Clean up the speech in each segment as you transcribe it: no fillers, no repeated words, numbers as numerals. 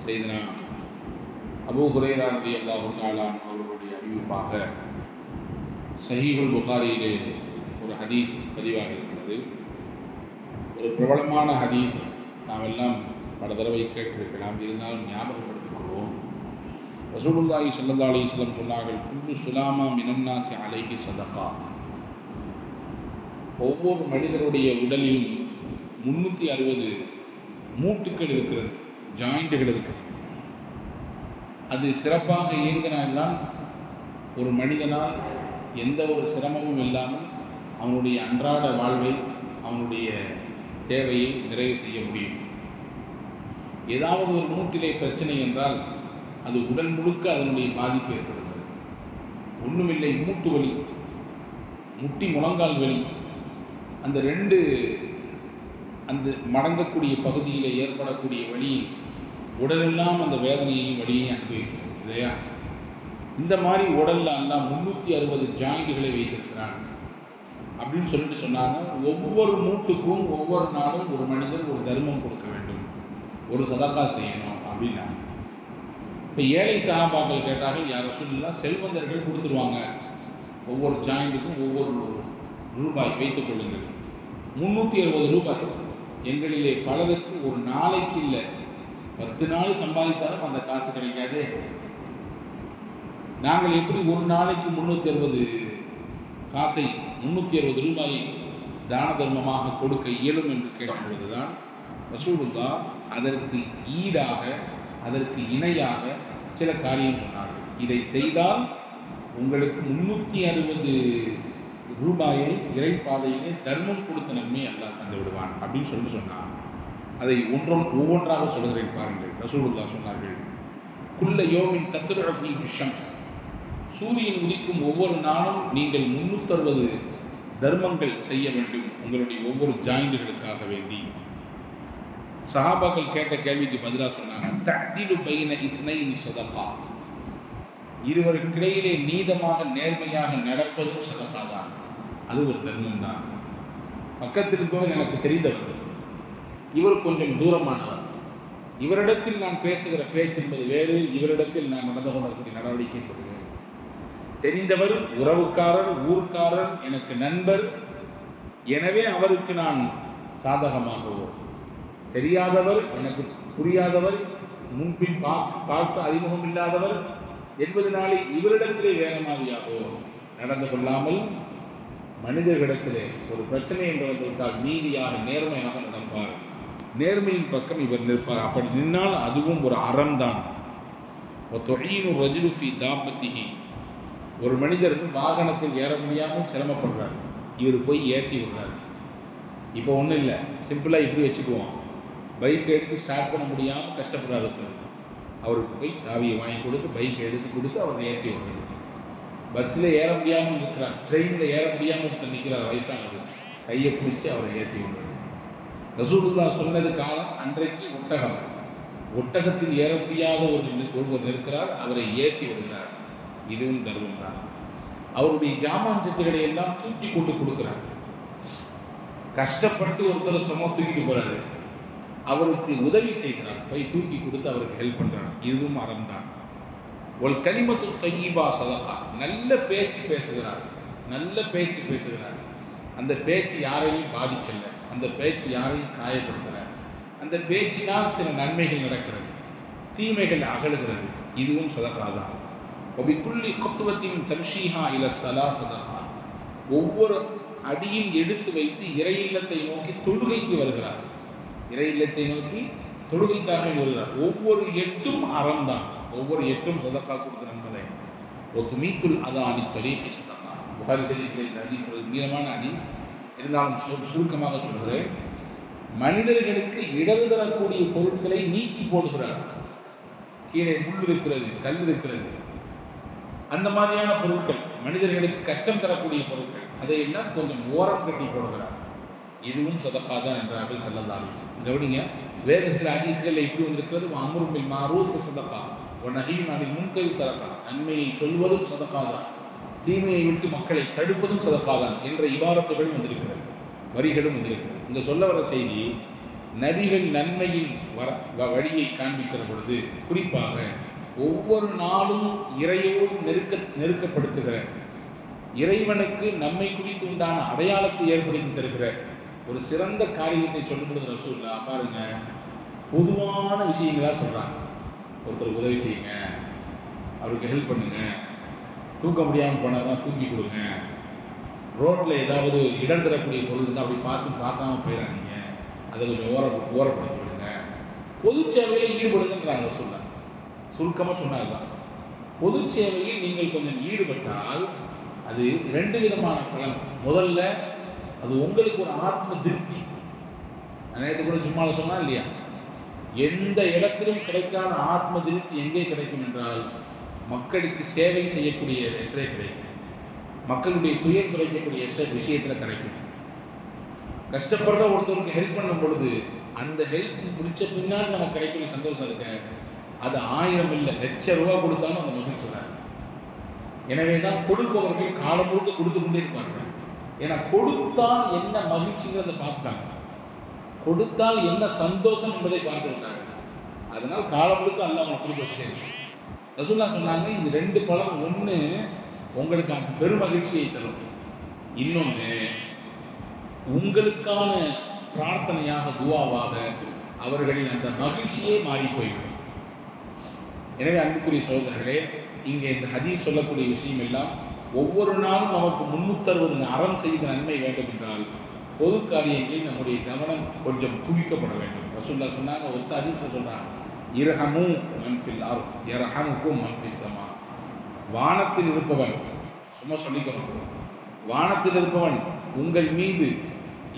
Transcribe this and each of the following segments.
செய்தனா அபூ ஹுரைரா ரலியல்லாஹு தஆலா அவர்களுடைய அறிவிப்பாக ஸஹீஹுல் புகாரியிலே ஒரு ஹதீஸ் பதிவாக இருக்கிறது. ஒரு பிரபலமான ஹதீஸ், நாம் எல்லாம் பல தடவை கேட்டிருக்கலாம், இருந்தாலும் ஞாபகப்படுத்திக் கொள்வோம். ரசூலுல்லாஹி ஸல்லல்லாஹு அலைஹி வஸல்லம் சொன்னார்கள், குல்லு சுலாமா மினன்னாஸி அலைஹி ஸதகா. ஒவ்வொரு மனிதனுடைய உடலில் 360 மூட்டுக்கள் இருக்கிறது, ஜாயிண்டுகள் இருக்கிறது. அது சிறப்பாக இயங்கினால்தான் ஒரு மனிதனால் எந்த ஒரு சிரமமும் இல்லாமல் அவனுடைய அன்றாட வாழ்வை, அவனுடைய தேவையை நிறைவு செய்ய முடியும். ஏதாவது ஒரு மூட்டிலே பிரச்சனை என்றால் அது உடல் முழுக்க அதனுடைய பாதிப்பு ஏற்படுகிறது. ஒன்றுமில்லை, மூட்டு வலி, முட்டி முழங்கால் வலி, அந்த ரெண்டு அந்த மடங்கக்கூடிய பகுதியில் ஏற்படக்கூடிய வலி உடலெல்லாம் அந்த வேதனையையும் வலியையும் அனுபவிக்கிறது இல்லையா? இந்த மாதிரி உடல்ல எல்லாம் 360 ஜாயிண்டுகளை வைத்திருக்கிறான் அப்படின்னு சொல்லிட்டு சொன்னாங்க. ஒவ்வொரு மூட்டுக்கும் ஒவ்வொரு நாளும் ஒரு மனிதர் ஒரு தர்மம் கொடுக்க வேண்டும், ஒரு சதகா செய்யணும் அப்படின்னா. இப்போ ஏழை சஹாபாக்கள் கேட்டார்கள், யார் ரசூலுல்லாஹ், செல்வந்தர்கள் கொடுத்துருவாங்க, ஒவ்வொரு ஜாயிண்டுக்கும் ஒவ்வொரு ரூபாய் வைத்துக் கொள்ளுங்கள். 360 ரூபாய். எங்களிலே பலருக்கு ஒரு நாளைக்கு இல்லை, 10 நாள் சம்பாதித்தாலும் அந்த காசு கிடைக்காது. நாங்கள் எப்படி ஒரு நாளைக்கு 360 காசை, 360 ரூபாயை தான தர்மமாக கொடுக்க இயலும் என்று கேட்பதுதான் ரசூலுல்லாஹ் அதற்கு ஈடாக, அதற்கு இணையாக சில காரியம் சொன்னார்கள். இதை செய்தால் உங்களுக்கு 360 ரூபாயை இறைப்பாதையிலே தர்மம் கொடுத்த நன்மை அல்லாஹ் தந்து விடுவான் அப்படின்னு சொல்லி சொன்னார். அதை ஒவ்வொன்றாக சொல்கிறேன் பாருங்கள். ரசூலுல்லாஹ் சொன்னார்கள், குல்ல யோமின் தத்லுஉ ஃபீஹி ஷம்ஸ். சூரியன் உதிக்கும் ஒவ்வொரு நாளும் நீங்கள் 360 தர்மங்கள் செய்ய வேண்டும், உங்களுடைய ஒவ்வொரு ஜாயிண்டுகளுக்காக வேண்டி. சஹாபாக்கள் கேட்ட கேள்விக்கு பதிலாக சொன்னாங்க, தஅதிலு பைன இஸ்னைனி ஸதகா. இருவருக்கிடையிலே நீதமாக நேர்மையாக நடப்பதும் சதகா தான், அது ஒரு தர்மம் தான். பக்கத்தில் இருப்பவர் எனக்கு தெரிந்தவர், இவர் கொஞ்சம் தூரமானவர், இவரிடத்தில் நான் பேசுகிற பேச்சு என்பது வேறு, இவரிடத்தில் நான் நடந்து கொள்ளக்கூடிய நடவடிக்கை என்பது வேறு. தெரிந்தவர், உறவுக்காரர், ஊர்க்காரர், எனக்கு நண்பர், எனவே அவருக்கு நான் சாதகமாகவோ, தெரியாதவர், எனக்கு புரியாதவர், முன்பின் பார்த்து அறிமுகம் இல்லாதவர் என்பதனாலே இவரிடத்திலே வேற மாதிரியாகவோ நடந்து கொள்ளாமல், மனிதர்களிடத்திலே ஒரு பிரச்சனை என்று வந்திருந்தால் நீதியாக நேர்மையாக நடப்பார், நேர்மையின் பக்கம் இவர் நிற்பார். அப்படி நின்னால் அதுவும் ஒரு அறம்தான். ஒரு மனிதர் வாகனத்தில் ஏற முடியாமல் சிரமப்படுறார், இவர் போய் ஏற்றி விடுறார். இப்போ ஒன்றும் இல்லை, சிம்பிளாக இப்படி வச்சுக்குவோம், பைக் எடுத்து ஸ்டார்ட் பண்ண முடியாமல் கஷ்டப்படுறாரு, அவருக்கு போய் சாவியை வாங்கி கொடுத்து பைக்கை எடுத்து கொடுத்து அவரை ஏற்றி விடுறது. பஸ்ஸில் ஏற முடியாமல் இருக்கிறார், ட்ரெயினில் ஏற முடியாமல் ஒருத்தர் நிற்கிறார், வயசானது, கையை பிடிச்சி அவரை ஏற்றி விடுறது. ரசூலுல்லாஹ் சொன்னது காலம் அன்றைக்கு ஒட்டகம், ஒட்டகத்தில் ஏற முடியாத ஒருவர் இருக்கிறார், அவரை ஏற்றி விடுகிறார், இதுவும் தர்மம் தான். அவருடைய ஜாமான் சத்துக்களை எல்லாம் தூக்கி கொண்டு கொடுக்கிறார். கஷ்டப்பட்டு ஒருத்தர் தூக்கிட்டு போறாரு, அவருக்கு உதவி செய்கிறார், போய் தூக்கி கொடுத்து அவருக்கு ஹெல்ப் பண்றார், இதுவும் அறம் தான். ஒரு கலிமத்து தய்யிபா சதகா. நல்ல பேச்சு பேசுகிறார், நல்ல பேச்சு பேசுகிறார், அந்த பேச்சு யாரையும் பாதிக்கல, அந்த பேச்சு யாரையும் காயப்படுத்தல, அந்த பேச்சினால் சில நன்மைகள் நடக்கிறது, தீமைகள் அகலுகிறது, இதுவும் சதகா தான். ஒபிக்குள்ளி குத்துவத்தின் தம்ஷீஹா இல சலா சதகா. ஒவ்வொரு அடியும் எடுத்து வைத்து இறை இல்லத்தை நோக்கி தொழுகைக்கு வருகிறார், இறை இல்லத்தை நோக்கி தொழுகைக்காக வருகிறார். ஒவ்வொரு எட்டும் அறம்தான், ஒவ்வொரு எட்டும் சதகா கொடுத்த நன்மதை. ஒரு மீத்துல் அதானி தொலைக்கு சதகா. புகாரி ஷரீஃபில் இந்த ஹதீஸ் ஒரு நீளமான ஹதீஸ், இருந்தாலும் சுருக்கமாக சொல்கிறேன். மனிதர்களுக்கு இடது தரக்கூடிய பொருட்களை நீக்கி போடுகிறார். கீழே முள் இருக்கிறது, கல் இருக்கிறது, அந்த மாதிரியான பொருட்கள், மனிதர்களுக்கு கஷ்டம் தரக்கூடிய பொருட்கள், அதையெல்லாம் கொஞ்சம் ஓரம் கட்டி போடுகிறார், இதுவும் சதகா தான் என்றார்கள் ஸல்லல்லாஹு அலைஹி வஸல்லம். கவனிங்க, வேறு சில ஹதீஸ்களில் இப்படி வந்திருக்கிறது, அம்ரு பில் மஅரூஃப் சதகா வ நஹீன் அனில் முன்கர் சதகா. நன்மையை சொல்வதும் சதகா தான், தீமையை விட்டு மக்களை தடுப்பதும் சதகா தான் என்ற இபாரத்துகள் வந்திருக்கிறது, வரிகளும் வந்திருக்கிறது. இங்கே சொல்ல வர செய்தி, நபிகள் நன்மையின் வழியை காண்பிக்கிற பொழுது குறிப்பாக ஒவ்வொரு நாளும் இறையோடு நெருக்கப்படுத்துகிற, இறைவனுக்கு நம்மை குறித்து உண்டான அடையாளத்தை ஏற்படுத்தி தருகிற ஒரு சிறந்த காரியத்தை சொல்லும் பொழுது ரசூலுல்லாஹ் பாருங்க, பொதுவான விஷயங்களா சொல்றாங்க. ஒருத்தருக்கு உதவி செய்யுங்க, அவருக்கு ஹெல்ப் பண்ணுங்க, தூக்க முடியாமல் போனாதான் தூக்கி கொடுங்க, ரோட்ல ஏதாவது இடம் தரக்கூடிய பொருள் இருந்தால் அப்படி பார்க்காம போயிடாதீங்க, அதை கொஞ்சம் ஓரப்படுத்தி விடுங்க, பொது சேவையில் ஈடுபடுங்கன்றாங்க ரசூலுல்லாஹ். சுருக்கமாக சொன்னால்தான் பொது சேவையில் நீங்கள் கொஞ்சம் ஈடுபட்டால் அது 2 விதமான பலன். முதல்ல அது உங்களுக்கு ஒரு ஆத்ம திருப்தி. நேற்று கூட சும்மா சொன்னா இல்லையா, எந்த இடத்திலும் கிடைக்காத ஆத்ம திருப்தி எங்கே கிடைக்கும் என்றால் மக்களுக்கு சேவை செய்யக்கூடிய இடத்திலே கிடைக்கும், மக்களுடைய துயர் குறைக்கக்கூடிய விஷயத்தில் கிடைக்கும். கஷ்டப்படுற ஒருத்தருக்கு ஹெல்ப் பண்ணும் பொழுது அந்த ஹெல்ப் முடிச்ச பின்னால் நமக்கு கிடைக்கக்கூடிய சந்தோஷம் இருக்க, அது 1000 இல்லை, லட்சம் ரூபாய் கொடுத்தாலும் அந்த மகிழ்ச்சி வராது. எனவே தான் கொடுப்பவர்கள் காலம் முழுக்க கொடுத்து கொண்டே இருப்பாங்க. ஏன்னா கொடுத்தால் என்ன மகிழ்ச்சிங்கிறத பார்த்துட்டாங்க, கொடுத்தால் என்ன சந்தோஷம் என்பதை பார்த்துருக்காங்க. அதனால் காலம் முழுக்க அல்லாஹ் அவங்க கொடுக்க வச்சுட்டே. ரசூலுல்லாஹ் சொன்னாங்க, இந்த 2 பலன், ஒன்று உங்களுக்கு அந்த பெருமகிழ்ச்சியை தரும், இன்னொன்று உங்களுக்கான பிரார்த்தனையாக துவாவாக அவர்களின் அந்த மகிழ்ச்சியே மாறி போய்விடும். எனவே அன்புக்குரிய சகோதரர்களே, இங்கே இந்த ஹதீஸ் சொல்லக்கூடிய விஷயம் எல்லாம் ஒவ்வொரு நாளும் நமக்கு 360 அறம் செய்த நன்மை வேண்டும் என்றால் பொது காரியங்களில் நம்முடைய கவனம் கொஞ்சம் குவிக்கப்பட வேண்டும். ரசூலுல்லாஹ் சொன்னாங்க, ஒத்த ஹதீஸ் சொல்றாங்க, இர்ஹமு மன் ஃபில் அர்த் யர்ஹமுக்கும் மன் ஃபிஸ் ஸமா. வானத்தில் இருப்பவன், சும்மா சொல்லிக்கிறோம், வானத்தில் இருப்பவன் உங்கள் மீது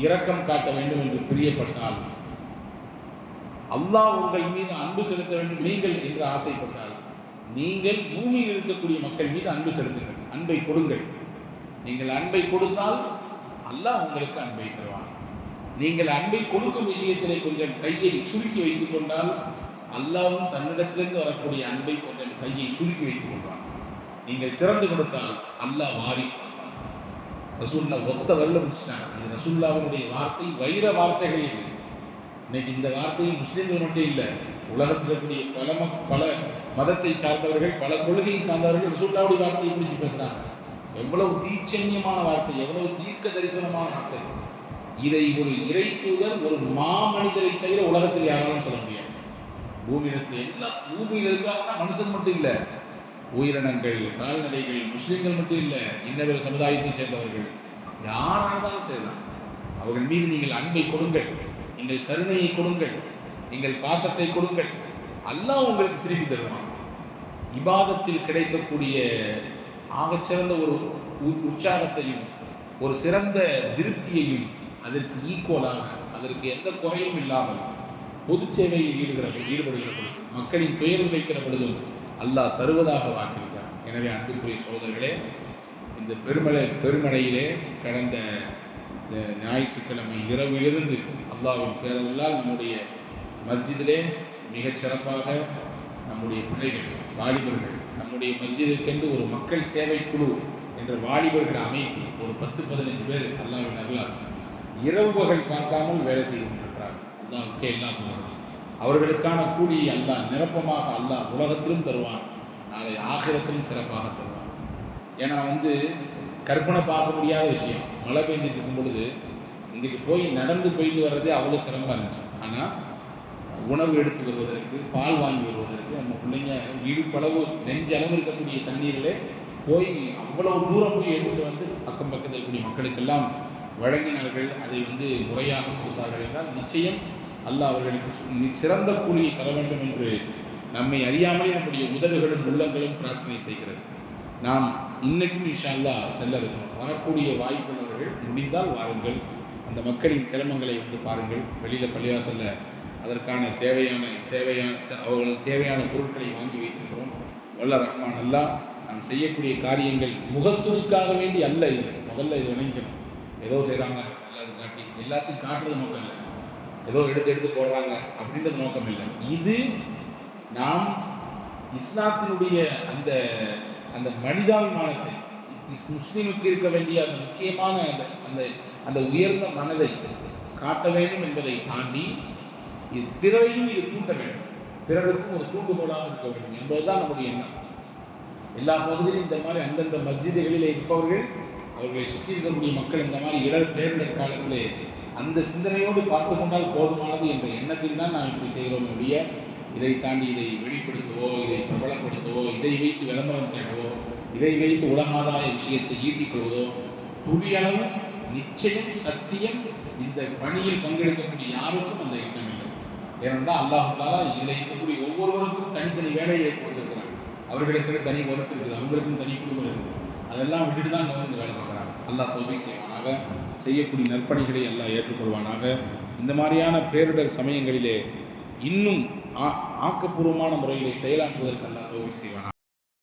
இரக்கம் காட்ட வேண்டும் என்று பிரியப்பட்டால், அல்லாஹ் உங்கள் மீது அன்பு செலுத்த வேண்டும் நீங்கள் என்று ஆசைப்பட்டால், நீங்கள் பூமியில் இருக்கக்கூடிய மக்கள் மீது அன்பு செலுத்துங்கள், அன்பை கொடுங்கள். நீங்கள் அன்பை கொடுத்தால் அல்லாஹ் உங்களுக்கு அன்பை தருவான். நீங்கள் அன்பை கொடுக்கும் விஷயத்திலே கொஞ்சம் கையை சுருக்கி வைத்துக் கொண்டால் அல்லாஹ்வும் தன்னிடத்திலிருந்து வரக்கூடிய அன்பை கொஞ்சம் கையை சுருக்கி வைத்துக் கொள்வான். நீங்கள் திறந்து கொடுத்தால் அல்லாஹ் வாரி ரசூலுல்லாஹ் ஒத்த வரல முடிச்சிட்டாங்க. இது ரசூலுல்லாஹ்வுடைய வார்த்தை, வைர வார்த்தைகள் இல்லை. இன்னைக்கு இந்த வார்த்தையை முஸ்லீம்கள் மட்டும் இல்லை, உலகத்தில் இருக்கக்கூடிய பல மதத்தை சார்ந்தவர்கள், பல கொள்கையை சார்ந்தவர்கள் ரசூலுல்லாஹ்வுடைய வார்த்தையை பிடிச்சி பேசுறாங்க. எவ்வளவு தீட்சண்யமான வார்த்தை, எவ்வளவு தீர்க்க தரிசனமான வார்த்தை. இதை ஒரு இறை தூதர், ஒரு மாமனிதரை தவிர உலகத்தில் யாராலும் சொல்ல முடியாது. பூமியில் இருக்காங்கன்னா மனுஷன் மட்டும் இல்லை, உயிரினங்கள், கால்நடைகள், முஸ்லீம்கள் மட்டும் இல்லை, இன்னொரு சமுதாயத்தை சேர்ந்தவர்கள் யாராலும் செய்யலாம். அவர்கள் மீது நீங்கள் அன்பை கொடுங்கள், நீங்கள் கருணையை கொடுங்கள், நீங்கள் பாசத்தை கொடுங்கள், அல்லாஹ் உங்களுக்கு திருப்பி தருவான். இபாதத்தில் கிடைக்கக்கூடிய ஆகச்சிறந்த ஒரு உற்சாகத்தையும் ஒரு சிறந்த திருப்தியையும் அதற்கு ஈக்குவலாக, அதற்கு எந்த குறையும் இல்லாமல் பொது சேவையில் ஈடுபடுகிற பொழுது, மக்களின் துயர் வைக்கிற பொழுதும் அல்லாஹ் தருவதாக வாக்களிக்கிறார். எனவே அன்புக்குரிய சகோதரர்களே, இந்த பெருமழையிலே கடந்த ஞாயிற்றுக்கிழமை இரவிலிருந்து அல்லாஹ்வின் பேரருளால் நம்முடைய மஸ்ஜிதிலே மிகச் சிறப்பாக நம்முடைய பிள்ளைகள், வாலிபர்கள், நம்முடைய மஸ்ஜிதுக்கென்று ஒரு மக்கள் சேவை குழு என்ற வாலிபர்கள் அமைப்பு ஒரு 10-15 பேர் அல்லாஹ்வின் அருளால் இரவு பகல் பார்க்காமல் வேலை செய்து கொண்டிருக்கிறார். அல்லாஹ்வுக்கே எல்லாம் அவர்களுக்கான கூலியை அல்லாஹ் நிரப்பமாக அல்லாஹ் உலகத்திலும் தருவான், நாளை ஆகிரத்திலும் சிறப்பாக தருவான். ஏன்னா கற்பனை பார்க்க முடியாத விஷயம், மழை பெஞ்சிட்டு இருக்கும் பொழுது இன்றைக்கு போய் நடந்து போயிட்டு வர்றதே அவ்வளோ சிரமமாக இருந்துச்சு. ஆனால் உணவு எடுத்து வருவதற்கு, பால் வாங்கி வருவதற்கு நம்ம பிள்ளைங்க இடுப்பளவு நெஞ்சளவு இருக்கக்கூடிய தண்ணீரில் போய் அவ்வளவு தூரம் போய் எடுத்துட்டு வந்து அக்கம் பக்கத்தில் இருக்கக்கூடிய மக்களுக்கெல்லாம் வழங்கினார்கள். அதை முறையாக கொடுத்தார்கள் என்றால் நிச்சயம் அல்லாஹ் அவர்களுக்கு சிறந்த கூலியை தர வேண்டும் என்று நம்மை அறியாமலே நம்முடைய உதடுகளும் உள்ளங்களும் பிரார்த்தனை செய்கிறது. நாம் இன்னைக்கும் இன்ஷா அல்லாஹ் செல்ல இருக்கணும். வரக்கூடிய வாய்ப்புள்ளவர்கள் முடிந்தால் வாருங்கள், அந்த மக்களின் சிரமங்களை பாருங்கள். வெளியில் பள்ளிவாசல்ல அதற்கான அவர்களுக்கு தேவையான பொருட்களை வாங்கி வைத்திருக்கிறோம். வல்ல ரஹ்மான் அல்லாஹ் நாம் செய்யக்கூடிய காரியங்கள் முகஸ்துதிக்காக வேண்டி அல்ல. இது முதல்ல இது நினைக்கணும். ஏதோ செய்கிறாங்க எல்லாரும் காட்டி, எல்லாத்தையும் காட்டுறது நோக்கம் இல்லை, ஏதோ எடுத்து போடுறாங்க அப்படின்றது நோக்கம் இல்லை. இது நாம் இஸ்லாத்தினுடைய அந்த அந்த மனிதாபிமானத்தை, முஸ்லீமுக்கு இருக்க வேண்டிய அந்த முக்கியமான அந்த உயர்ந்த மனதை காட்ட வேண்டும் என்பதை தாண்டி இது பிறரையும் இது தூண்ட வேண்டும், பிறருக்கும் ஒரு தூண்டுகோலாக இருக்க வேண்டும் என்பதுதான் நம்முடைய எண்ணம். எல்லா பகுதியிலும் இந்த மாதிரி அந்தந்த மஸ்ஜிதுகளில் இருப்பவர்கள், அவர்களை சுற்றி இருக்கக்கூடிய மக்கள் இந்த மாதிரி பேரிடர் காலத்திலே அந்த சிந்தனையோடு பார்த்து கொண்டால் போதுமானது என்ற எண்ணத்தில் தான் நாம் இப்படி செய்கிறோம். ஒழிய இதை தாண்டி இதை வெளிப்படுத்தவோ, இதை பிரபலப்படுத்தவோ, இதை வைத்து விளம்பரம் தேடவோ, இதை வைத்து உலகாதாய விஷயத்தை ஈட்டிக் கொள்வதோ துளியளவு நிச்சயம் சத்தியம் இந்த பணியில் பங்கெடுக்கக்கூடிய யாருக்கும் அந்த எண்ணம் இல்லை. ஏனென்றால் அல்லாஹ் தஆலா இதில் இருக்கக்கூடிய ஒவ்வொருவருக்கும் தனித்தனி வேலையை கொடுத்திருக்கிறாங்க. அவர்களுக்கு தனி ஒர்க் இருக்குது, அவங்களுக்கும் தனி குடும்பம் இருக்குது. அதெல்லாம் விட்டுட்டு தான் இந்த வேலை பார்க்குறாங்க. அல்லாஹ் தௌஃபீக் செய்வானாக, செய்யக்கூடிய நற்பணிகளை எல்லாம் ஏற்றுக்கொள்வானாக. இந்த மாதிரியான பேரிடர் சமயங்களிலே இன்னும் ஆக்கப்பூர்வமான முறையிலே செயலாற்றுவதற்கு அல்லாஹ் தௌஃபீக் செய்வானாக.